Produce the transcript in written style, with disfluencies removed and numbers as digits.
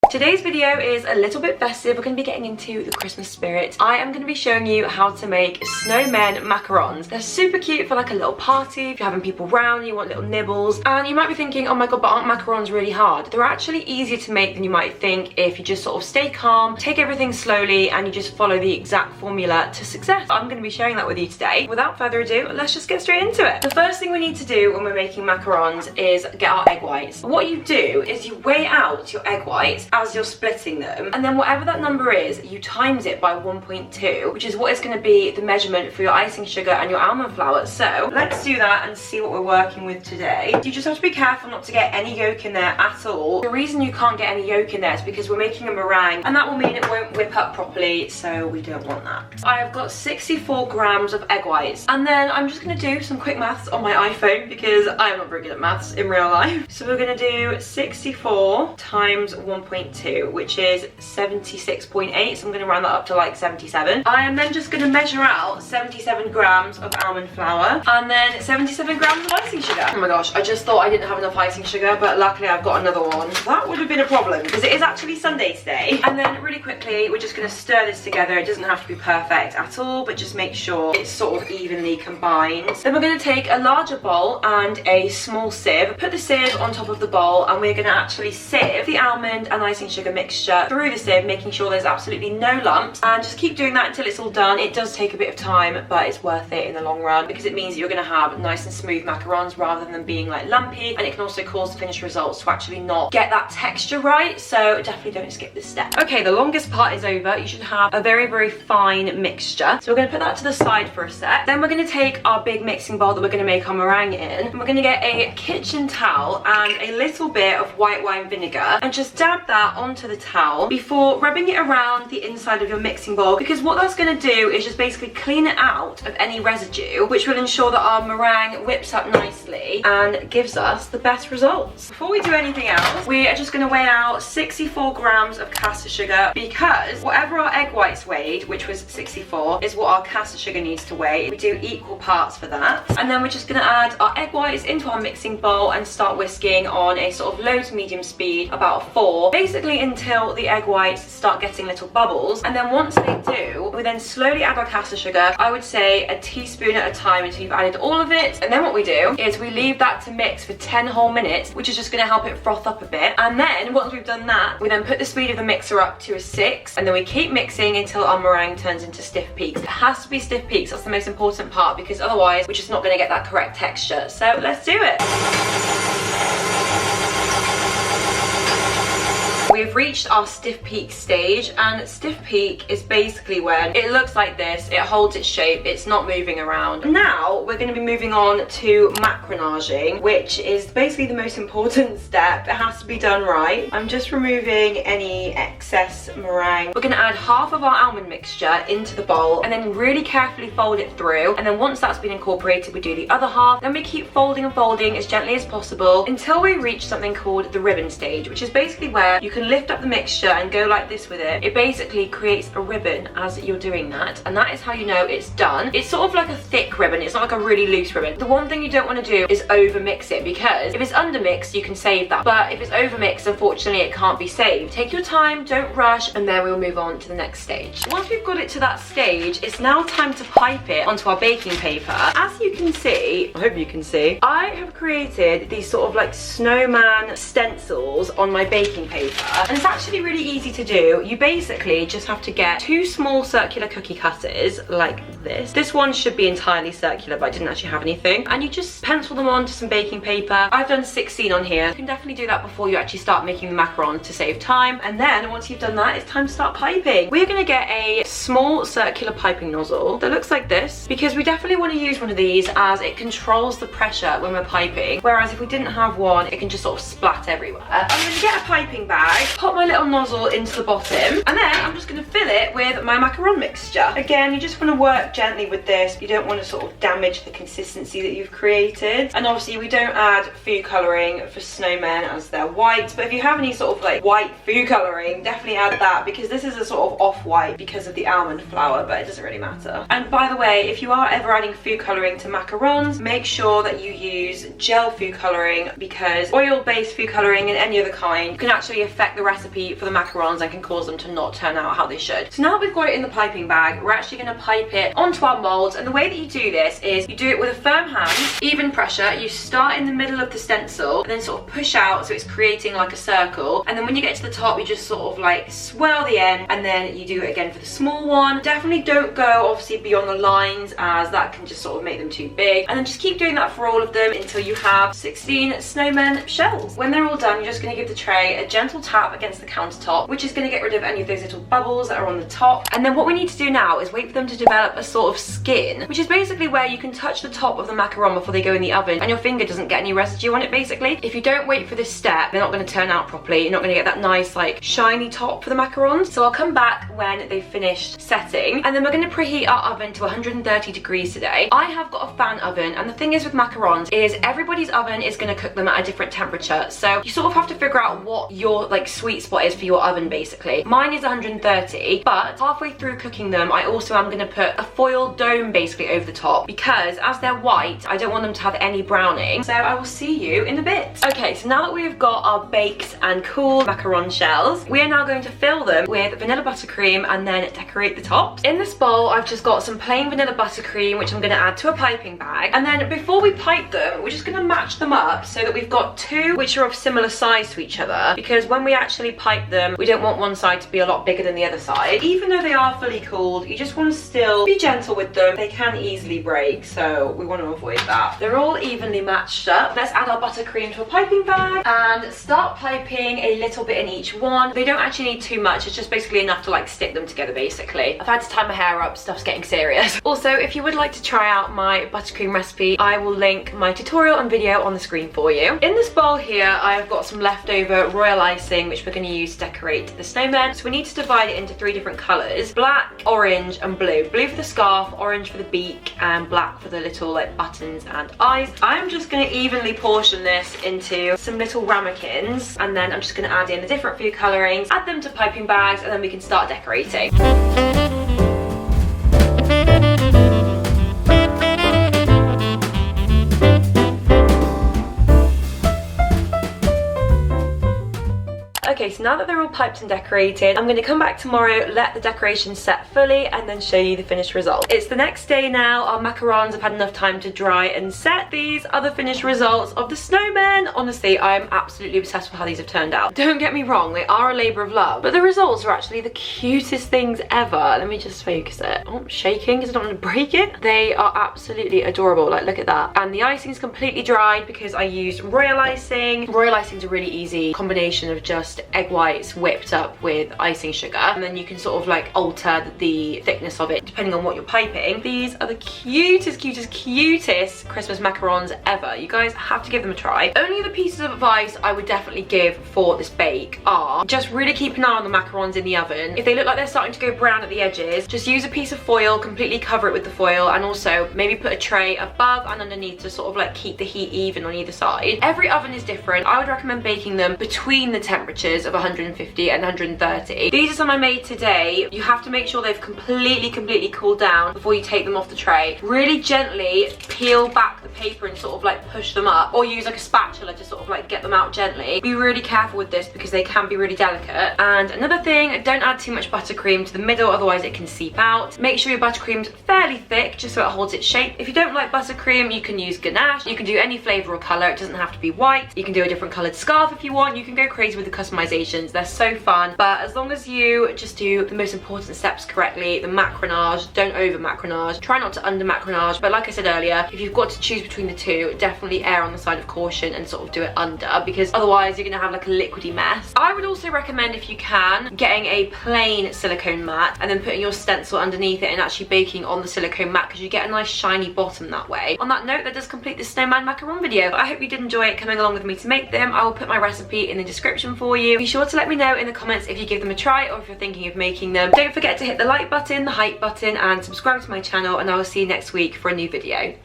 Today's video is a little bit festive. We're going to be getting into the Christmas spirit. I am going to be showing you how to make Snowmen Macarons. They're super cute for like a little party, if you're having people round, you want little nibbles. And you might be thinking, oh my god, but aren't macarons really hard? They're actually easier to make than you might think if you just sort of stay calm, take everything slowly, and you just follow the exact formula to success. I'm going to be sharing that with you today. Without further ado, let's just get straight into it. The first thing we need to do when we're making macarons is get our egg whites. What you do is you weigh out your egg whites as you're splitting them, and then whatever that number is, you times it by 1.2, which is what is going to be the measurement for your icing sugar and your almond flour. So let's do that and see what we're working with today. You just have to be careful not to get any yolk in there at all. The reason you can't get any yolk in there is because we're making a meringue, and that will mean it won't whip up properly, so we don't want that. I have got 64 grams of egg whites, and then I'm just going to do some quick maths on my iPhone because I am not very good at maths in real life. So we're going to do 64 times 1.2, which is 76.8, so I'm going to round that up to like 77. I am then just going to measure out 77 grams of almond flour and then 77 grams of icing sugar. Oh my gosh, I just thought I didn't have enough icing sugar, but luckily I've got another one. That would have been a problem because it is actually Sunday today. And then really quickly, we're just going to stir this together. It doesn't have to be perfect at all, but just make sure it's sort of evenly combined. Then we're going to take a larger bowl and a small sieve. Put the sieve on top of the bowl, and we're going to actually sieve the almond and icing sugar mixture through the sieve, making sure there's absolutely no lumps, and just keep doing that until it's all done. It does take a bit of time, but it's worth it in the long run because it means that you're going to have nice and smooth macarons rather than them being like lumpy, and it can also cause the finished results to actually not get that texture right, so definitely don't skip this step. Okay, the longest part is over. You should have a very, very fine mixture, so we're going to put that to the side for a sec. Then we're going to take our big mixing bowl that we're going to make our meringue in, and we're going to get a kitchen towel and a little bit of white wine vinegar and just dab that onto the towel before rubbing it around the inside of your mixing bowl, because what that's going to do is just basically clean it out of any residue, which will ensure that our meringue whips up nicely and gives us the best results. Before we do anything else, we are just going to weigh out 64 grams of caster sugar, because whatever our egg whites weighed, which was 64, is what our caster sugar needs to weigh. We do equal parts for that. And then we're just going to add our egg whites into our mixing bowl and start whisking on a sort of low to medium speed, about a 4, basically until the egg whites start getting little bubbles. And then once they do, we then slowly add our caster sugar. I would say a teaspoon at a time until you've added all of it. And then what we do is we leave that to mix for 10 whole minutes, which is just going to help it froth up a bit. And then once we've done that, we then put the speed of the mixer up to a 6, and then we keep mixing until our meringue turns into stiff peaks. It has to be stiff peaks. That's the most important part, because otherwise we're just not going to get that correct texture. So let's do it. We've reached our stiff peak stage, and stiff peak is basically when it looks like this, it holds its shape, it's not moving around. Now we're going to be moving on to macronaging, which is basically the most important step. It has to be done right. I'm just removing any excess meringue. We're going to add half of our almond mixture into the bowl and then really carefully fold it through, and then once that's been incorporated, we do the other half. Then we keep folding and folding as gently as possible until we reach something called the ribbon stage, which is basically where you can lift up the mixture and go like this with it. It basically creates a ribbon as you're doing that, and that is how you know it's done. It's sort of like a thick ribbon, it's not like a really loose ribbon. The one thing you don't want to do is over mix it, because if it's under mixed you can save that, but if it's over mixed, unfortunately it can't be saved. Take your time, don't rush, and then we'll move on to the next stage. Once we've got it to that stage, it's now time to pipe it onto our baking paper. As you can see, I hope you can see, I have created these sort of like snowman stencils on my baking paper, and it's actually really easy to do. You basically just have to get 2 small circular cookie cutters like this. This one should be entirely circular, but I didn't actually have anything. And you just pencil them onto some baking paper. I've done 16 on here. You can definitely do that before you actually start making the macarons to save time. And then once you've done that, it's time to start piping. We're going to get a small circular piping nozzle that looks like this, because we definitely want to use one of these as it controls the pressure when we're piping, whereas if we didn't have one, it can just sort of splat everywhere. I'm going to get a piping bag, pop my little nozzle into the bottom, and then I'm just going to fill it with my macaron mixture. Again, you just want to work gently with this. You don't want to sort of damage the consistency that you've created. And obviously we don't add food colouring for snowmen as they're white, but if you have any sort of like white food colouring, definitely add that, because this is a sort of off-white because of the almond flour, but it doesn't really matter. And by the way, if you are ever adding food colouring to macarons, make sure that you use gel food colouring, because oil-based food colouring and any other kind can actually affect the recipe for the macarons and can cause them to not turn out how they should. So now that we've got it in the piping bag, we're actually going to pipe it onto our molds, and the way that you do this is you do it with a firm hand, even pressure. You start in the middle of the stencil and then sort of push out so it's creating like a circle, and then when you get to the top you just sort of like swirl the end, and then you do it again for the small one. Definitely don't go obviously beyond the lines, as that can just sort of make them too big, and then just keep doing that for all of them until you have 16 snowman shells. When they're all done, you're just going to give the tray a gentle tap against the countertop, which is going to get rid of any of those little bubbles that are on the top. And then what we need to do now is wait for them to develop a sort of skin, which is basically where you can touch the top of the macaron before they go in the oven and your finger doesn't get any residue on it basically. If you don't wait for this step, they're not going to turn out properly. You're not going to get that nice like shiny top for the macarons. So I'll come back when they've finished setting, and then we're going to preheat our oven to 130 degrees today. I have got a fan oven, and the thing is with macarons is everybody's oven is going to cook them at a different temperature, so you sort of have to figure out what your like sweet spot is for your oven basically. Mine is 130, but halfway through cooking them I also am going to put a foil dome basically over the top, because as they're white I don't want them to have any browning. So I will see you in a bit. Okay, so now that we've got our baked and cool macaron shells, we are now going to fill them with vanilla buttercream and then decorate the tops. In this bowl I've just got some plain vanilla buttercream, which I'm going to add to a piping bag, and then before we pipe them we're just going to match them up so that we've got two which are of similar size to each other, because when we actually pipe them we don't want one side to be a lot bigger than the other side. Even though they are fully cooled, you just want to still be gentle with them. They can easily break, so we want to avoid that. They're all evenly matched up. Let's add our buttercream to a piping bag and start piping a little bit in each one. They don't actually need too much, it's just basically enough to like stick them together basically. I've had to tie my hair up, stuff's getting serious. Also, if you would like to try out my buttercream recipe, I will link my tutorial and video on the screen for you. In this bowl here I've got some leftover royal icing which we're going to use to decorate the snowman. So we need to divide it into 3 different colours: black, orange and blue. Blue for the scarf, orange for the beak and black for the little like buttons and eyes. I'm just going to evenly portion this into some little ramekins, and then I'm just going to add in the different food colourings, add them to piping bags, and then we can start decorating. Okay, so now that they're all piped and decorated, I'm going to come back tomorrow, let the decorations set fully, and then show you the finished result. It's the next day now. Our macarons have had enough time to dry and set. These are the finished results of the snowmen. Honestly, I'm absolutely obsessed with how these have turned out. Don't get me wrong, they are a labour of love, but the results are actually the cutest things ever. Let me just focus it. Oh, I'm shaking because I don't want to break it. They are absolutely adorable. Like, look at that. And the icing's completely dried because I used royal icing. Royal icing's a really easy combination of just egg whites whipped up with icing sugar, and then you can sort of like alter the thickness of it depending on what you're piping. These are the cutest Christmas macarons ever. You guys have to give them a try. Only the pieces of advice I would definitely give for this bake are just really keep an eye on the macarons in the oven. If they look like they're starting to go brown at the edges, just use a piece of foil, completely cover it with the foil, and also maybe put a tray above and underneath to sort of like keep the heat even on either side. Every oven is different. I would recommend baking them between the temperatures of 150 and 130. These are some I made today. You have to make sure they've completely cooled down before you take them off the tray. Really gently peel back the paper and sort of like push them up, or use like a spatula to sort of like get them out gently. Be really careful with this because they can be really delicate. And another thing, don't add too much buttercream to the middle, otherwise it can seep out. Make sure your buttercream's fairly thick just so it holds its shape. If you don't like buttercream, you can use ganache. You can do any flavour or colour. It doesn't have to be white. You can do a different coloured scarf if you want. You can go crazy with the customization. They're so fun, but as long as you just do the most important steps correctly, the macronage, don't over macronage, try not to under macronage, but like I said earlier, if you've got to choose between the two, definitely err on the side of caution and sort of do it under, because otherwise you're gonna have like a liquidy mess. I would also recommend, if you can, getting a plain silicone mat and then putting your stencil underneath it and actually baking on the silicone mat, because you get a nice shiny bottom that way. On that note, that does complete this snowman macaron video. I hope you did enjoy it coming along with me to make them. I will put my recipe in the description for you. Be sure to let me know in the comments if you give them a try or if you're thinking of making them. Don't forget to hit the like button, the hype button, and subscribe to my channel, and I will see you next week for a new video.